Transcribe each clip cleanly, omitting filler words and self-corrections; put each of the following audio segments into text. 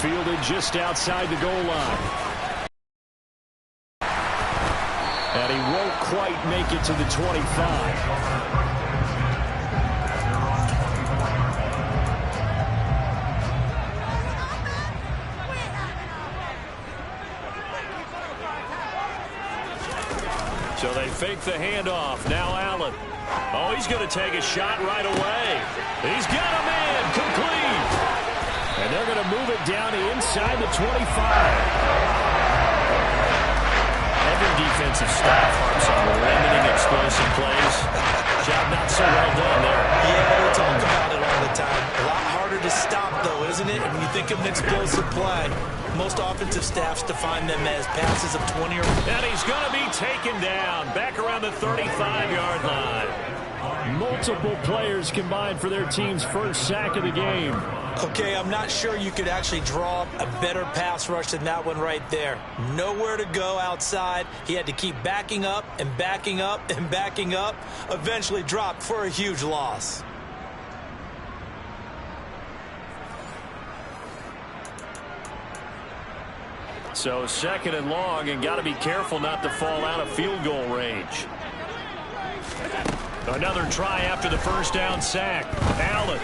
fielded just outside the goal line. And he won't quite make it to the 25. So they fake the handoff. Now Allen. Oh, he's going to take a shot right away. He's got a man. Complete. And they're going to move it down to inside the 25. Every defensive staff harps on limiting explosive plays. Job not so well done there. Yeah, we talk about it all the time. A lot harder to stop, though, isn't it? When you think of an explosive play, most offensive staffs define them as passes of 20 or... And he's going to be taken down back around the 35-yard line. Multiple players combined for their team's first sack of the game. Okay, I'm not sure you could actually draw up a better pass rush than that one right there. Nowhere to go outside. He had to keep backing up and backing up and backing up. Eventually dropped for a huge loss. So second and long, and got to be careful not to fall out of field goal range. Another try after the first down sack. Allen.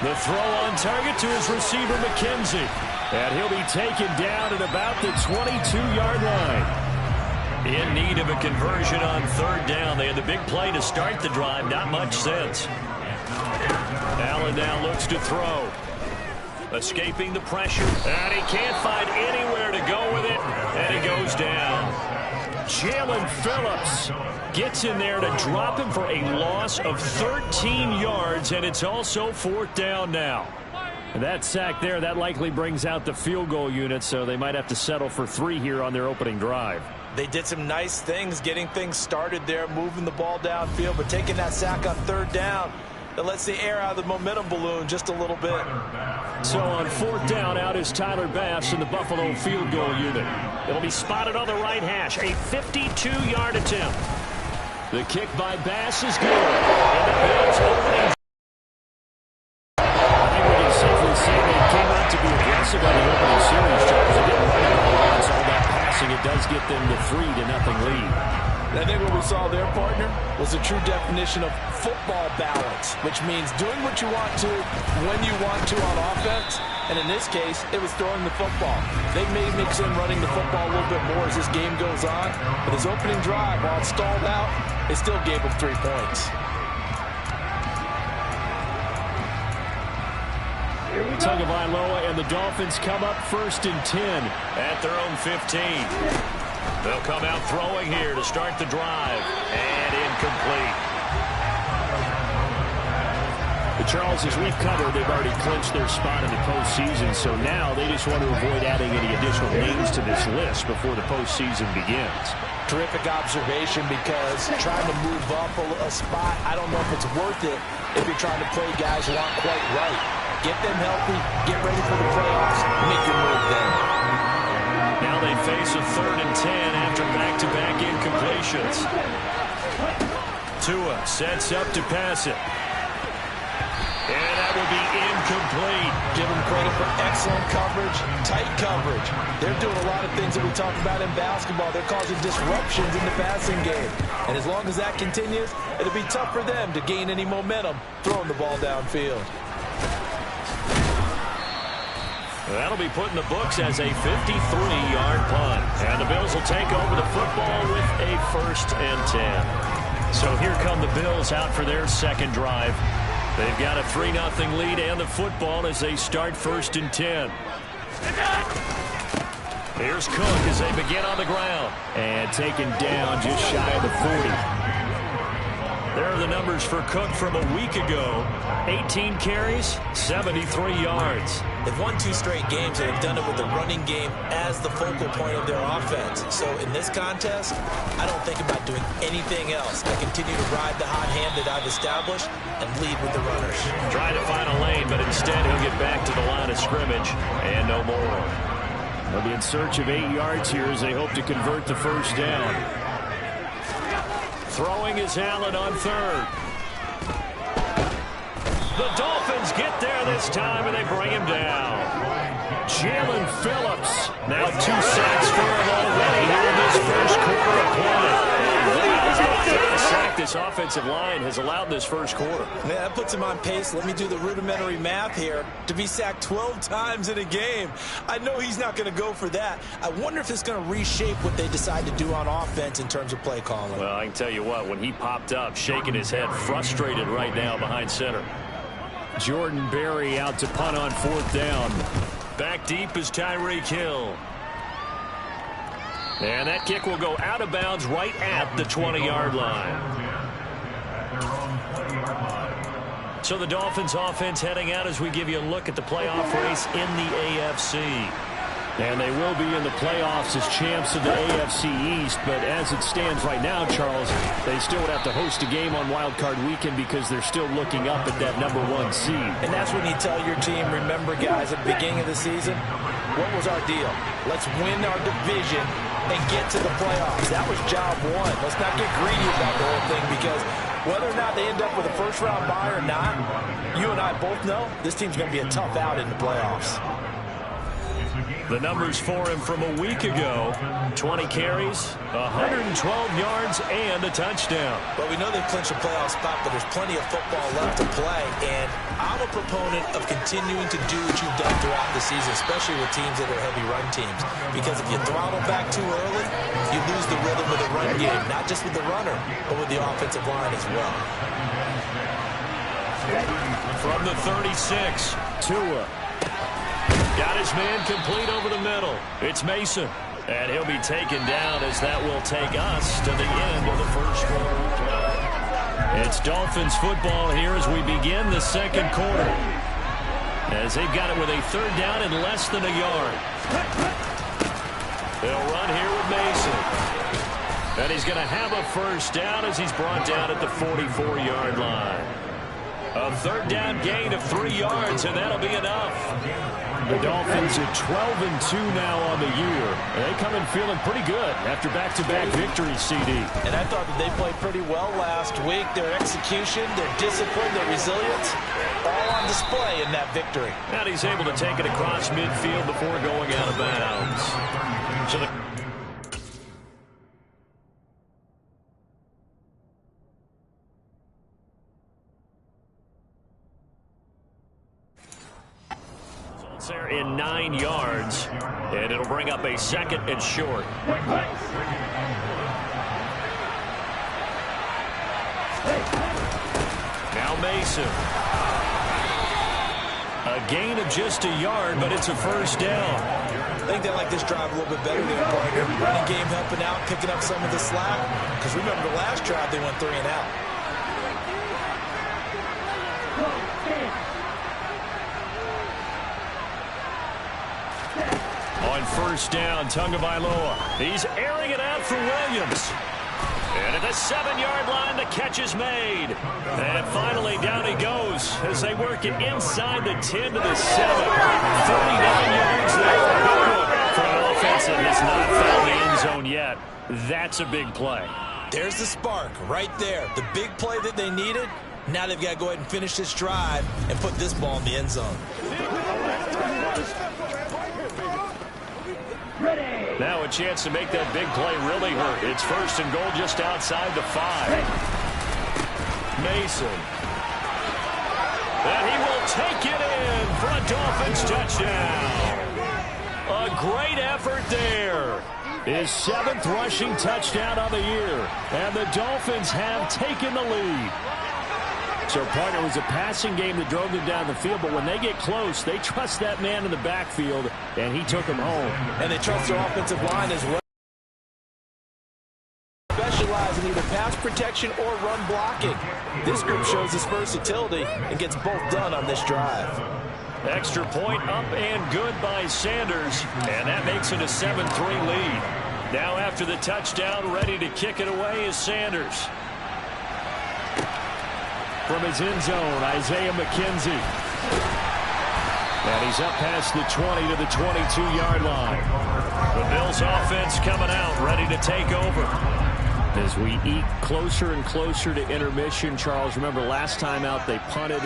The throw on target to his receiver, McKenzie. And he'll be taken down at about the 22-yard line. In need of a conversion on third down. They had the big play to start the drive. Not much sense. Allen now looks to throw. Escaping the pressure. And he can't find anywhere to go with it. And he goes down. Jalen Phillips gets in there to drop him for a loss of 13 yards, and it's also fourth down now. And that sack there, that likely brings out the field goal unit, so they might have to settle for 3 here on their opening drive. They did some nice things getting things started there, moving the ball downfield, but taking that sack on third down, that lets the air out of the momentum balloon just a little bit. So on fourth down, out is Tyler Bass in the Buffalo field goal unit. It'll be spotted on the right hash, a 52-yard attempt. The kick by Bass is good. And the Bills opening. I think we can safely say they came out to be aggressive on the opening series, Charles. They didn't run it all on, so all that passing, it does get them the 3-0 lead. I think what we saw there, partner, was the true definition of football balance, which means doing what you want to when you want to on offense. And in this case, it was throwing the football. They may mix in running the football a little bit more as this game goes on. But his opening drive, while it stalled out, it still gave him 3 points. Tagovailoa and the Dolphins come up 1st and 10 at their own 15. They'll come out throwing here to start the drive. And incomplete. Charles, as we've covered, they've already clinched their spot in the postseason, so now they just want to avoid adding any additional names to this list before the postseason begins. Terrific observation, because trying to move up a spot, I don't know if it's worth it if you're trying to play guys who aren't quite right. Get them healthy, get ready for the playoffs, make your move then. Now they face a 3rd and 10 after back-to-back incompletions. Tua sets up to pass it. And that will be incomplete. Give them credit for excellent coverage, tight coverage. They're doing a lot of things that we talk about in basketball. They're causing disruptions in the passing game. And as long as that continues, it'll be tough for them to gain any momentum throwing the ball downfield. That'll be put in the books as a 53-yard punt. And the Bills will take over the football with a 1st and 10. So here come the Bills out for their second drive. They've got a 3-0 lead and the football as they start 1st and 10. Here's Cook as they begin on the ground. And taken down just shy of the 40. There are the numbers for Cook from a week ago. 18 carries, 73 yards. They've won 2 straight games, and they've done it with the running game as the focal point of their offense. So in this contest, I don't think about doing anything else. I continue to ride the hot hand that I've established and lead with the runners. Trying to find a lane, but instead he'll get back to the line of scrimmage and no more. They'll be in search of 8 yards here as they hope to convert the first down. Throwing is Allen on 3rd. The Dolphins get there this time, and they bring him down. Jalen Phillips. Now 2 sacks for him already here in this first quarter of play. The sack this offensive line has allowed this first quarter. Yeah, that puts him on pace. Let me do the rudimentary math here. To be sacked 12 times in a game, I know he's not going to go for that. I wonder if it's going to reshape what they decide to do on offense in terms of play calling. Well, I can tell you what, when he popped up, shaking his head, frustrated right now behind center. Jordan Berry out to punt on 4th down. Back deep is Tyreek Hill. And that kick will go out of bounds right at the 20-yard line. So the Dolphins offense heading out as we give you a look at the playoff race in the AFC. And they will be in the playoffs as champs of the AFC East. But as it stands right now, Charles, they still would have to host a game on Wild Card Weekend because they're still looking up at that #1 seed. And that's when you tell your team, remember, guys, at the beginning of the season, what was our deal? Let's win our division and get to the playoffs. That was job one. Let's not get greedy about the whole thing, because whether or not they end up with a first-round bye or not, you and I both know this team's going to be a tough out in the playoffs. The numbers for him from a week ago: 20 carries, 112 yards, and a touchdown. Well, we know they've clinched a playoff spot, but there's plenty of football left to play, and I'm a proponent of continuing to do what you've done throughout the season, especially with teams that are heavy run teams, because if you throttle back too early, you lose the rhythm of the run game, not just with the runner, but with the offensive line as well. From the 36, Tua. Got his man complete over the middle. It's Mason. And he'll be taken down as that will take us to the end of the first quarter. It's Dolphins football here as we begin the second quarter. As they've got it with a 3rd down and less than a yard. They'll run here with Mason. And he's going to have a first down as he's brought down at the 44-yard line. A 3rd down gain of 3 yards, and that'll be enough. The Dolphins are 12-2 now on the year. They come in feeling pretty good after back-to-back victories, CD. And I thought that they played pretty well last week. Their execution, their discipline, their resilience, all on display in that victory. And he's able to take it across midfield before going out of bounds. So the there in 9 yards, and it'll bring up a 2nd and short. Now Mason. A gain of just a yard, but it's a first down. I think they like this drive a little bit better than partner. Running game helping out, picking up some of the slack. Because remember, the last drive they went 3 and out. On first down, Tagovailoa. He's airing it out for Williams. And at the 7-yard line, the catch is made. And finally, down he goes as they work it inside the 10 to the 7. 39 yards there. For an offense that has not found the end zone yet. That's a big play. There's the spark right there. The big play that they needed. Now they've got to go ahead and finish this drive and put this ball in the end zone. Now a chance to make that big play really hurt. It's 1st and goal just outside the 5. Mason. And he will take it in for a Dolphins touchdown. A great effort there. His 7th rushing touchdown on the year. And the Dolphins have taken the lead. So, partner, it was a passing game that drove them down the field, but when they get close, they trust that man in the backfield, and he took them home. And they trust their offensive line as well. Specialize in either pass protection or run blocking. This group shows its versatility and gets both done on this drive. Extra point up and good by Sanders, and that makes it a 7-3 lead. Now after the touchdown, ready to kick it away is Sanders. From his end zone, Isaiah McKenzie. And he's up past the 20 to the 22-yard line. The Bills offense coming out, ready to take over. As we eke closer and closer to intermission, Charles, remember last time out they punted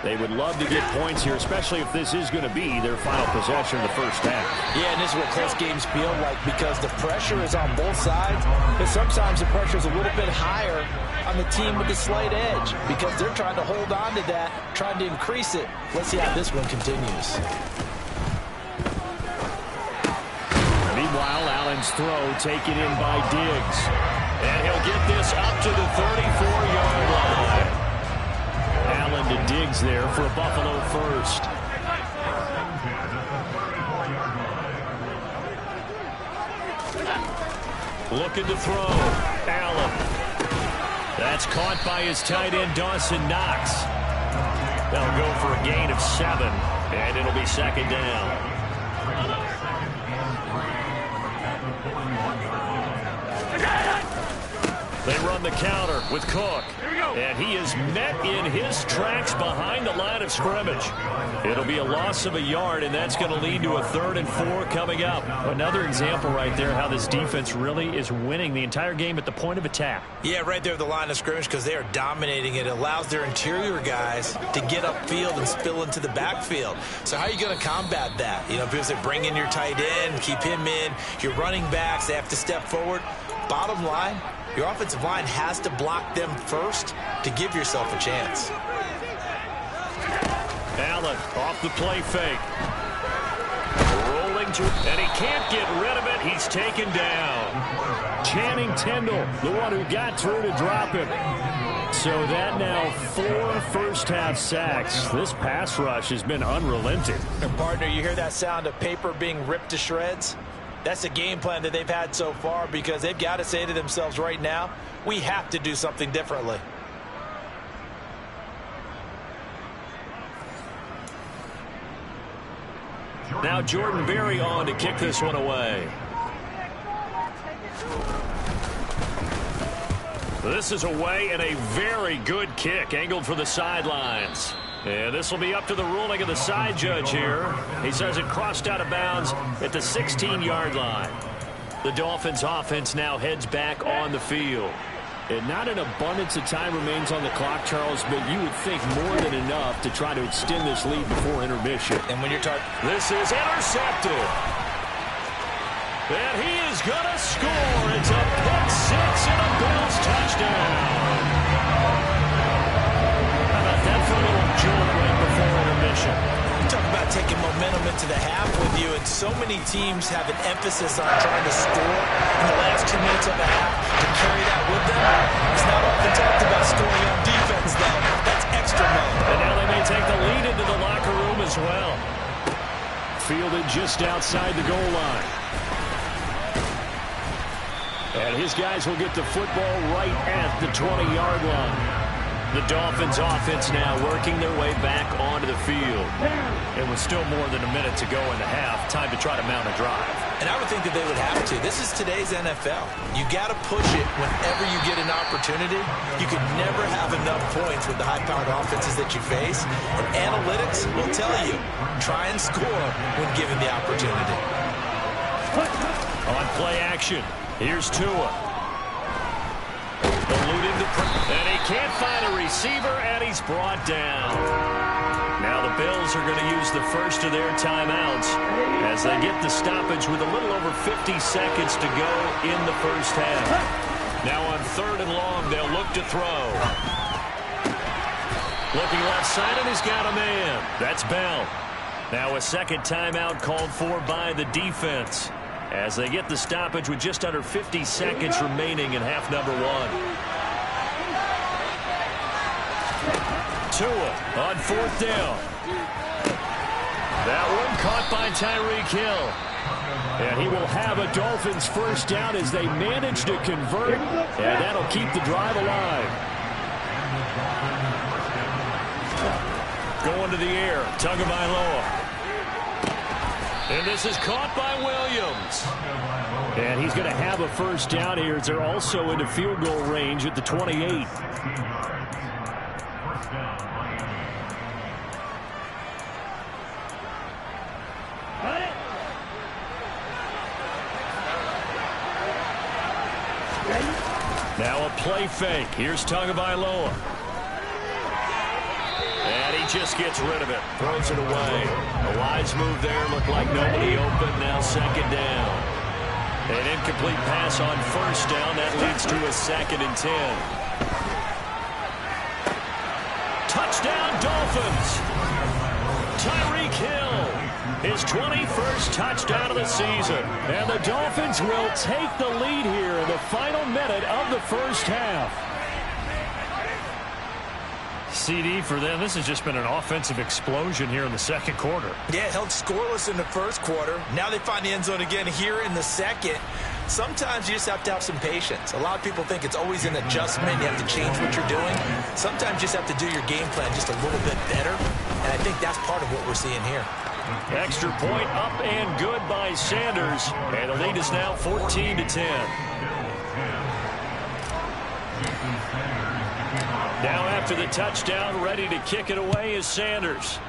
They would love to get points here, especially if this is going to be their final possession of the first half. Yeah, and this is what close games feel like because the pressure is on both sides, but sometimes the pressure is a little bit higher on the team with the slight edge because they're trying to hold on to that, trying to increase it. Let's see how this one continues. Meanwhile, Allen's throw taken in by Diggs. And he'll get this up to the 34-yard line. Allen to Diggs there for a Buffalo first. Looking to throw. Allen. That's caught by his tight end, Dawson Knox. They'll go for a gain of 7, and it'll be second down. They run the counter with Cook. And he is met in his tracks behind the line of scrimmage. It'll be a loss of a yard, and that's going to lead to a 3rd and 4 coming up. Another example right there how this defense really is winning the entire game at the point of attack. Yeah, right there at the line of scrimmage because they are dominating it. It allows their interior guys to get upfield and spill into the backfield. So how are you going to combat that? You know, because they bring in your tight end, keep him in. Your running backs, they have to step forward. Bottom line, your offensive line has to block them first to give yourself a chance. Allen off the play fake. Rolling to, and he can't get rid of it. He's taken down. Channing Tindall, the one who got through to drop him. So that now 4 first-half sacks. This pass rush has been unrelenting. And partner, you hear that sound of paper being ripped to shreds? That's the game plan that they've had so far because they've got to say to themselves right now, we have to do something differently. Now Jordan Berry on to kick this one away. This is away and a very good kick angled for the sidelines. And this will be up to the ruling of the side judge here. He says it crossed out of bounds at the 16-yard line. The Dolphins offense now heads back on the field. And not an abundance of time remains on the clock, Charles, but you would think more than enough to try to extend this lead before intermission. And when you're talking, this is intercepted. And he is going to score. It's a pick six and a Bills touchdown. How about that for a little jolt right before intermission? You talk about taking momentum into the half with you, and so many teams have an emphasis on trying to score in the last 2 minutes of the half to carry that with them. It's not often talked about scoring on defense, though. That's extra mode. And now they may take the lead into the locker room as well. Fielded just outside the goal line. And his guys will get the football right at the 20-yard line. The Dolphins offense now working their way back onto the field. It was still more than a minute to go in the half. Time to try to mount a drive. And I would think that they would have to. This is today's NFL. You got to push it whenever you get an opportunity. You could never have enough points with the high-powered offenses that you face. And analytics will tell you, try and score when given the opportunity. On play action, here's Tua. Eluding the and he can't find a receiver, and he's brought down. Now the Bills are going to use the first of their timeouts as they get the stoppage with a little over 50 seconds to go in the first half. Now on 3rd and long, they'll look to throw. Looking left side, and he's got a man. That's Bell. Now a second timeout called for by the defense as they get the stoppage with just under 50 seconds remaining in half number 1. Tua on 4th down. That one caught by Tyreek Hill. And he will have a Dolphins first down as they manage to convert. And that'll keep the drive alive. Going to the air. Tagovailoa. And this is caught by Williams. And he's going to have a first down here as they're also into field goal range at the 28. Now a play fake. Here's Tagovailoa. And he just gets rid of it. Throws it away. A wise move there. Looked like nobody open. Now second down. An incomplete pass on first down. That leads to a 2nd and 10. Touchdown, Dolphins. Tyreek Hill, his 21st touchdown of the season. And the Dolphins will take the lead here in the final minute of the first half. CD for them. This has just been an offensive explosion here in the second quarter. Yeah, held scoreless in the first quarter. Now they find the end zone again here in the second. Sometimes you just have to have some patience. A lot of people think it's always an adjustment. You have to change what you're doing. Sometimes you just have to do your game plan just a little bit better. And I think that's part of what we're seeing here. Extra point up and good by Sanders. And the lead is now 14-10. Now after the touchdown, ready to kick it away is Sanders.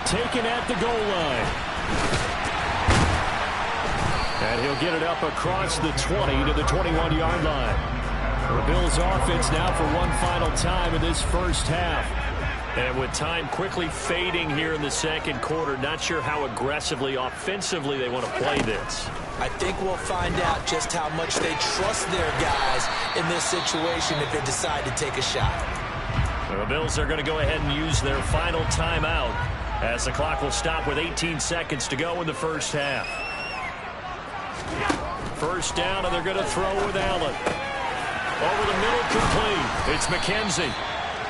Taken at the goal line. And he'll get it up across the 20 to the 21-yard line. The Bills offense now for one final time in this first half. And with time quickly fading here in the second quarter, not sure how aggressively, offensively they want to play this. I think we'll find out just how much they trust their guys in this situation if they decide to take a shot. The Bills are going to go ahead and use their final timeout as the clock will stop with 18 seconds to go in the first half. First down, and they're going to throw with Allen. Over the middle, complete. It's McKenzie.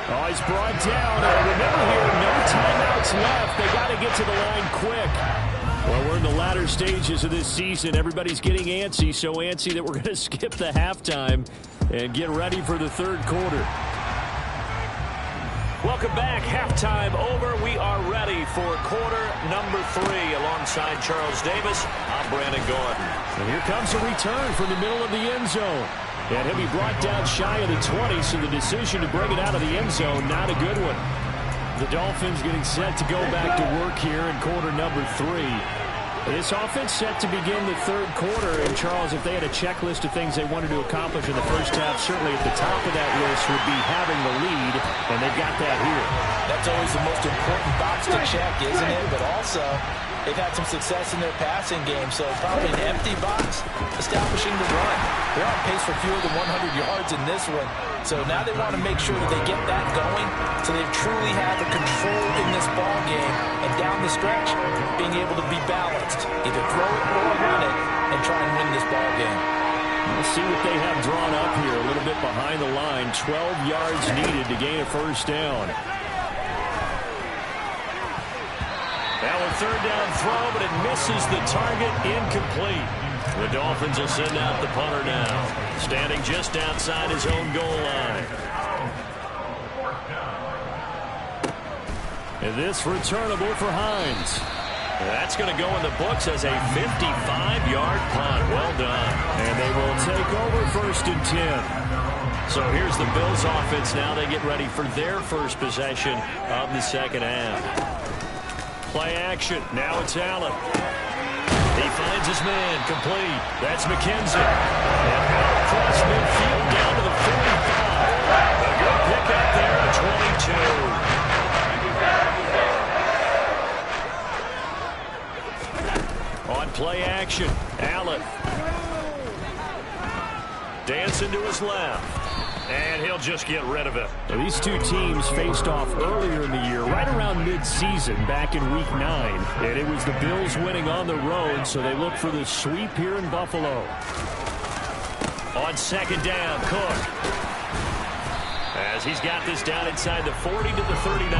Oh, he's brought down. And remember here, no timeouts left. They got to get to the line quick. Well, we're in the latter stages of this season. Everybody's getting antsy, so antsy that we're going to skip the halftime and get ready for the third quarter. Welcome back. Halftime over. We are ready for quarter number 3. Alongside Charles Davis, I'm Brandon Gordon. And here comes a return from the middle of the end zone. And he'll be brought down shy of the 20, so the decision to bring it out of the end zone, not a good one. The Dolphins getting set to go back to work here in quarter number 3. This offense set to begin the third quarter. And, Charles, if they had a checklist of things they wanted to accomplish in the first half, certainly at the top of that list would be having the lead, and they've got that here. That's always the most important box to check, isn't it? But also, they've had some success in their passing game, so probably an empty box establishing the run. They're on pace for fewer than 100 yards in this one. So now they want to make sure that they get that going so they truly have a control in this ball game. And down the stretch, being able to be balanced. Either throw it or run it and try and win this ball game. We'll see what they have drawn up here. A little bit behind the line. 12 yards needed to gain a first down. Now a third down throw, but it misses the target. Incomplete. The Dolphins will send out the punter now. Standing just outside his own goal line. And this returnable for Hines. That's going to go in the books as a 55-yard punt. Well done. And they will take over first and 10. So here's the Bills offense now. They get ready for their first possession of the second half. Play action. Now it's Allen. He finds his man. Complete. That's McKenzie. And out across midfield down to the 45. A good pick up there at 22. On play action, Allen. Dancing to his left. And he'll just get rid of it. Now, these two teams faced off earlier in the year, right around mid-season, back in Week 9. And it was the Bills winning on the road, so they look for the sweep here in Buffalo. On second down, Cook. As he's got this down inside the 40 to the 39.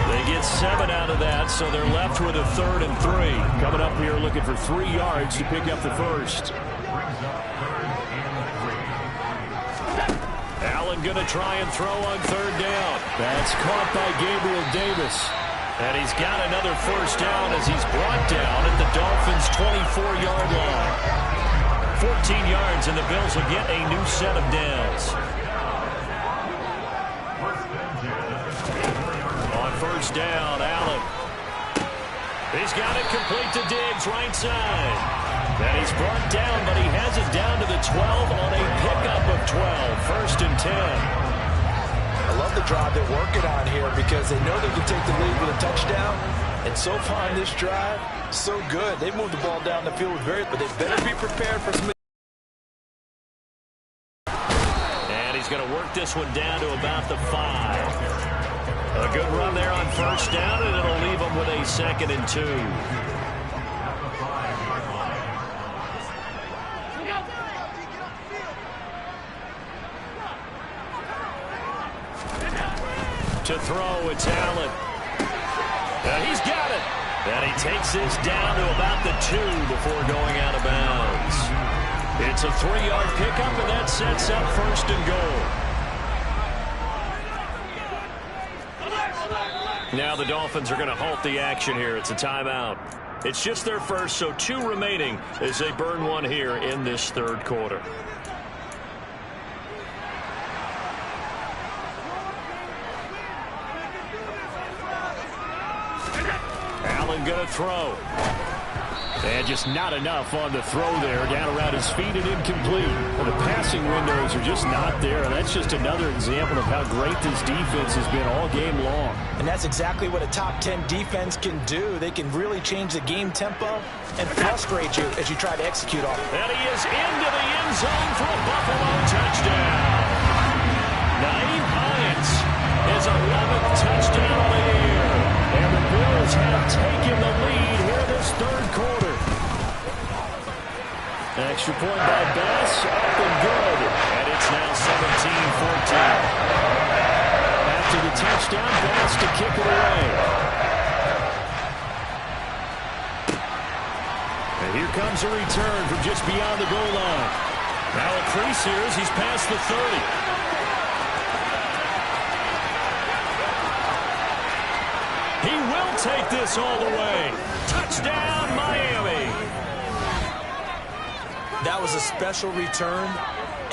They get 7 out of that, so they're left with a 3rd and 3. Coming up here looking for 3 yards to pick up the first. Allen going to try and throw on third down. That's caught by Gabriel Davis. And he's got another first down as he's brought down at the Dolphins' 24-yard line. 14 yards, and the Bills will get a new set of downs. On first down, Allen. He's got it complete to Diggs, right side. And he's brought down, but he has it down to the 12 on a pickup of 12. First and 10. the drive they're working on here because they know they can take the lead with a touchdown. And so far in this drive, so good. They moved the ball down the field but they better be prepared for some. And he's going to work this one down to about the 5. A good run there on first down, and it'll leave them with a 2nd and 2. To throw, it's Allen. He's got it. And he takes this down to about the 2 before going out of bounds. It's a 3-yard pickup, and that sets up 1st and goal. Now the Dolphins are going to halt the action here. It's a timeout. It's just their first, so 2 remaining as they burn one here in this 3rd quarter. Going to throw. And just not enough on the throw there. Down around his feet and incomplete. The passing windows are just not there. And that's just another example of how great this defense has been all game long. And that's exactly what a top 10 defense can do. They can really change the game tempo and frustrate you as you try to execute off. And he is into the end zone for a Buffalo touchdown. Naeem Hines is 11th touchdown of the year. And the Bills have taken the lead here in this 3rd quarter. Extra point by Bass, up and good. And it's now 17-14. After the touchdown, Bass to kick it away. And here comes a return from just beyond the goal line. Now a crease here as he's past the 30. He will take this all the way. Touchdown, Miami. That was a special return,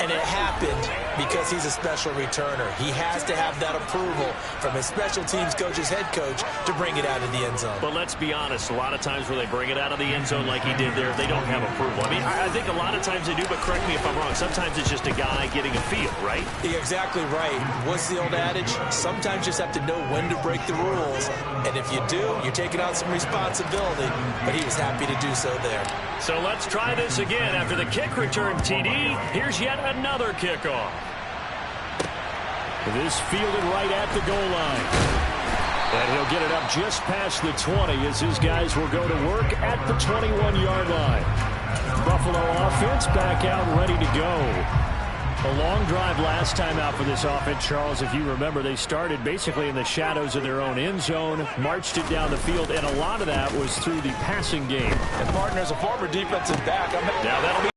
and it happened because he's a special returner. He has to have that approval from his special teams coach's head coach to bring it out of the end zone. But let's be honest, a lot of times where they bring it out of the end zone like he did there, they don't have approval. I mean, I think a lot of times they do, but correct me if I'm wrong. Sometimes it's just a guy getting a feel, right? You're exactly right. What's the old adage? Sometimes you just have to know when to break the rules. And if you do, you're taking on some responsibility. But he was happy to do so there. So let's try this again. After the kick return, TD, here's yet another kickoff. This fielded right at the goal line. And he'll get it up just past the 20 as his guys will go to work at the 21-yard line. Buffalo offense back out ready to go. A long drive last time out for this offense, Charles. If you remember, they started basically in the shadows of their own end zone, marched it down the field, and a lot of that was through the passing game. And partner, as a former defensive back, now that'll be.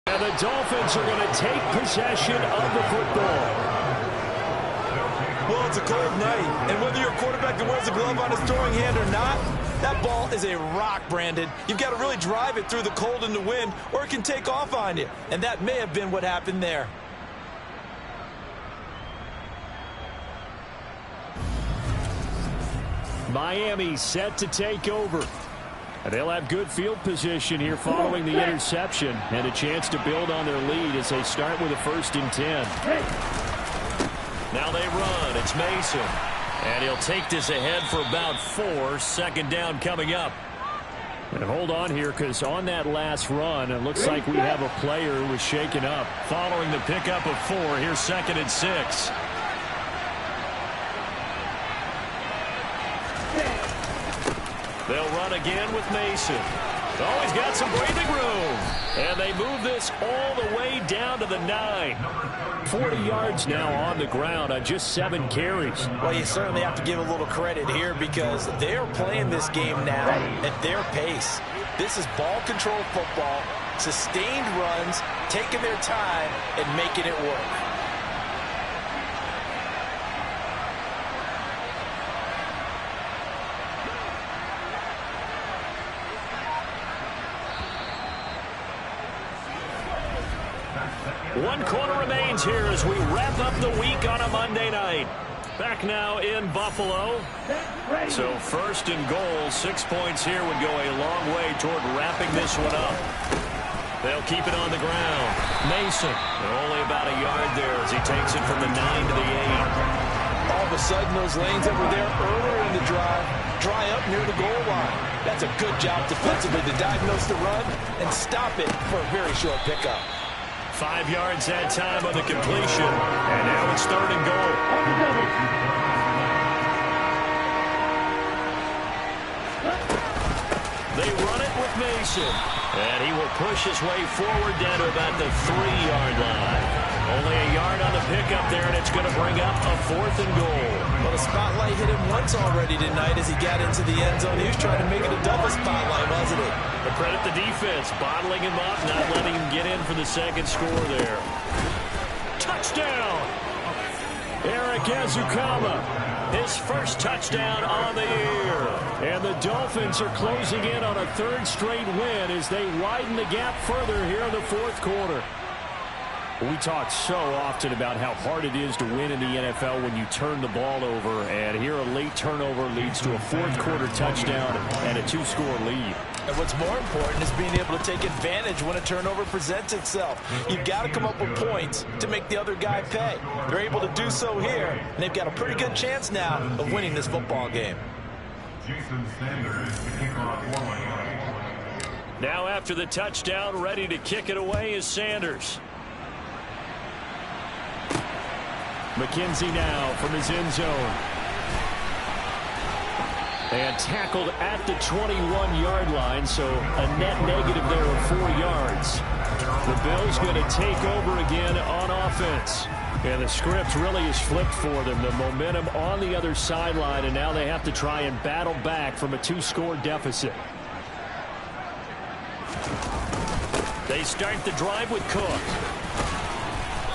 And the Dolphins are going to take possession of the football. Well, it's a cold night, and whether you're a quarterback that wears a glove on his throwing hand or not, that ball is a rock, Brandon. You've got to really drive it through the cold and the wind, or it can take off on you. And that may have been what happened there. Miami set to take over. And they'll have good field position here following the interception and a chance to build on their lead as they start with a 1st and 10. Now they run. It's Mason. And he'll take this ahead for about 4. 2nd down coming up. And hold on here because on that last run, it looks like we have a player who was shaken up. Following the pickup of 4, here's 2nd and 6. They'll run again with Mason. Oh, he's got some breathing room. And they move this all the way down to the 9. 40 yards now on the ground on just 7 carries. Well, you certainly have to give a little credit here because they're playing this game now at their pace. This is ball control football, sustained runs, taking their time and making it work. One quarter remains here as we wrap up the week on a Monday night. Back now in Buffalo. So 1st and goal, 6 points here would go a long way toward wrapping this one up. They'll keep it on the ground. Mason, only about a yard there as he takes it from the 9 to the 8. All of a sudden, those lanes that were there earlier in the drive dry up near the goal line. That's a good job defensively to diagnose the run and stop it for a very short pickup. 5 yards that time on the completion. And now it's 3rd and goal. They run it with Mason. And he will push his way forward down to about the 3-yard line. Only a yard on the pickup there, and it's going to bring up a 4th and goal. Well, the spotlight hit him once already tonight as he got into the end zone. He was trying to make it a double spotlight, wasn't it? But credit the defense, bottling him up, not letting him get in for the second score there. Touchdown! Eric Ezukama, his first touchdown on the year. And the Dolphins are closing in on a 3rd straight win as they widen the gap further here in the 4th quarter. We talk so often about how hard it is to win in the NFL when you turn the ball over, and here a late turnover leads to a 4th quarter touchdown and a 2-score lead. And what's more important is being able to take advantage when a turnover presents itself. You've got to come up with points to make the other guy pay. They're able to do so here, and they've got a pretty good chance now of winning this football game. Now after the touchdown, ready to kick it away is Sanders. McKenzie now from his end zone. And tackled at the 21-yard line, so a net negative there of 4 yards. The Bills going to take over again on offense. And the script really is flipped for them. The momentum on the other sideline, and now they have to try and battle back from a 2-score deficit. They start the drive with Cook.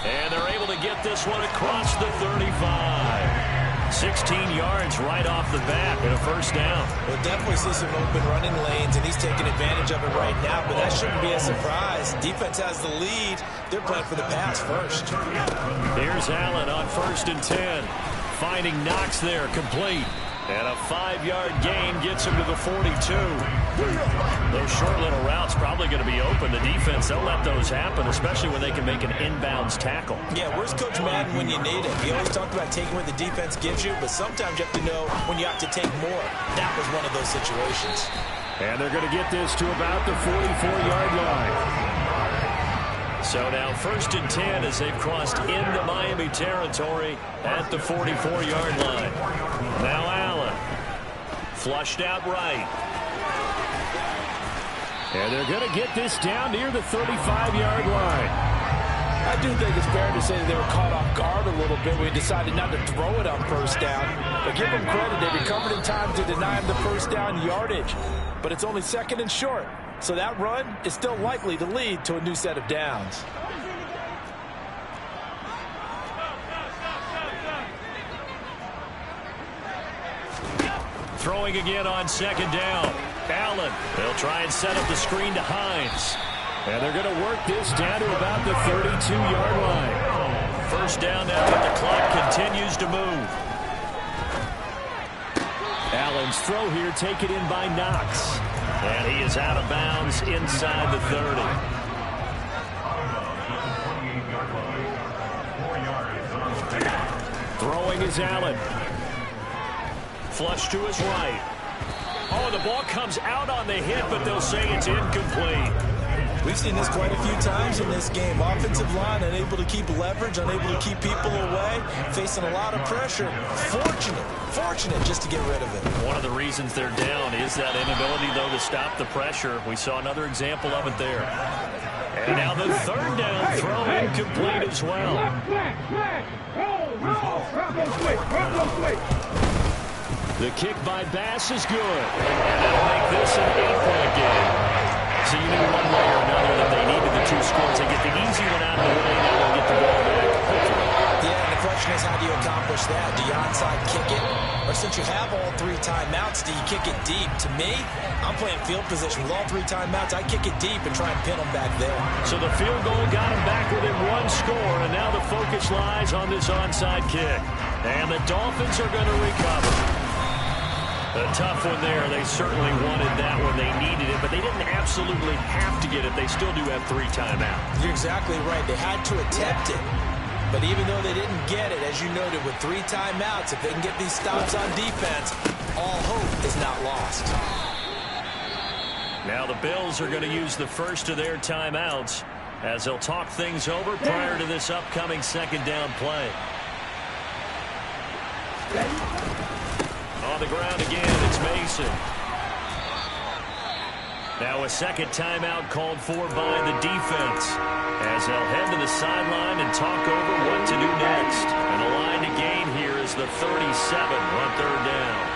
And they're able to get this one across the 35. 16 yards right off the bat and a 1st down. We'll definitely see some open running lanes, and he's taking advantage of it right now, but that shouldn't be a surprise. Defense has the lead. They're playing for the pass first. Here's Allen on 1st and 10. Finding Knox there, complete. And a 5-yard gain gets him to the 42. Those short little routes probably going to be open. The defense, they'll let those happen, especially when they can make an inbounds tackle. Yeah, where's Coach Madden when you need him? He always talked about taking what the defense gives you, but sometimes you have to know when you have to take more. That was one of those situations. And they're going to get this to about the 44-yard line. So now 1st and 10 as they've crossed into Miami territory at the 44-yard line. Now Allen. Flushed out right. And they're going to get this down near the 35-yard line. I do think it's fair to say that they were caught off guard a little bit. We decided not to throw it on 1st down. But give them credit. They recovered in time to deny him the 1st down yardage. But it's only 2nd and short. So that run is still likely to lead to a new set of downs. Throwing again on 2nd down. Allen. They'll try and set up the screen to Hines. And they're going to work this down to about the 32-yard line. 1st down now, but the clock continues to move. Allen's throw here taken in by Knox. And he is out of bounds inside the 30. Throwing is Allen. Flush to his right. Oh, the ball comes out on the hit, but they'll say it's incomplete. We've seen this quite a few times in this game. Offensive line unable to keep leverage, unable to keep people away, facing a lot of pressure. Fortunate just to get rid of it. One of the reasons they're down is that inability, though, to stop the pressure. We saw another example of it there. And now the 3rd down throw incomplete as well. The kick by Bass is good. And that'll make this an 8-point game. So you knew one way or another that they needed the 2 scores. They get the easy one out of the way, now they'll get the ball back, hopefully. Yeah, and the question is, how do you accomplish that? Do you onside kick it? Or since you have all 3 timeouts, do you kick it deep? To me, I'm playing field position with all 3 timeouts. I kick it deep and try and pin them back there. So the field goal got them back within 1 score, and now the focus lies on this onside kick. And the Dolphins are going to recover. A tough one there. They certainly wanted that one. They needed it, but they didn't absolutely have to get it. They still do have 3 timeouts. You're exactly right. They had to attempt it. But even though they didn't get it, as you noted, with 3 timeouts, if they can get these stops on defense, all hope is not lost. Now the Bills are going to use the first of their timeouts as they'll talk things over prior to this upcoming second down play. On the ground again, it's Mason. Now a second timeout called for by the defense as they'll head to the sideline and talk over what to do next. And the line to gain here is the 37 on third down.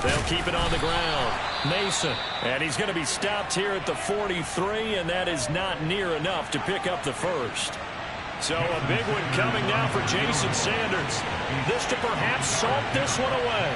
They'll keep it on the ground. Mason. And he's going to be stopped here at the 43, and that is not near enough to pick up the first. So a big one coming now for Jason Sanders. This to perhaps salt this one away.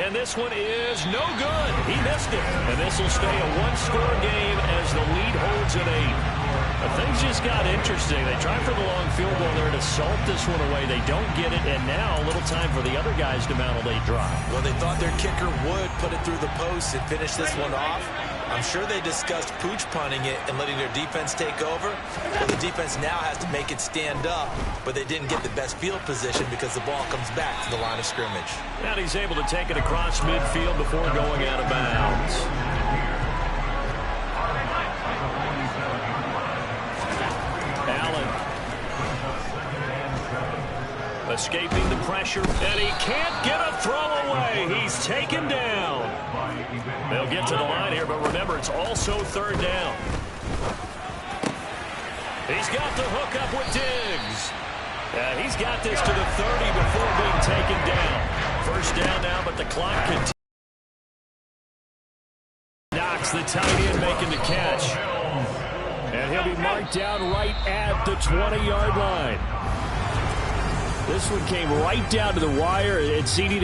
And this one is no good. He missed it. And this will stay a one-score game as the lead holds at 8. But things just got interesting. They tried for the long field goal there to salt this one away. They don't get it, and now a little time for the other guys to mount a late drive. Well, they thought their kicker would put it through the post and finish this one off. I'm sure they discussed pooch punting it and letting their defense take over. Well, the defense now has to make it stand up, but they didn't get the best field position because the ball comes back to the line of scrimmage. And he's able to take it across midfield before going out of bounds. Escaping the pressure, and he can't get a throw away. He's taken down. They'll get to the line here, but remember, it's also third down. He's got the hook up with Diggs. He's got this to the 30 before being taken down. First down now, but the clock continues. Knocks the tight end making the catch. And he'll be marked down right at the 20-yard line. This one came right down to the wire. It's CeeDee.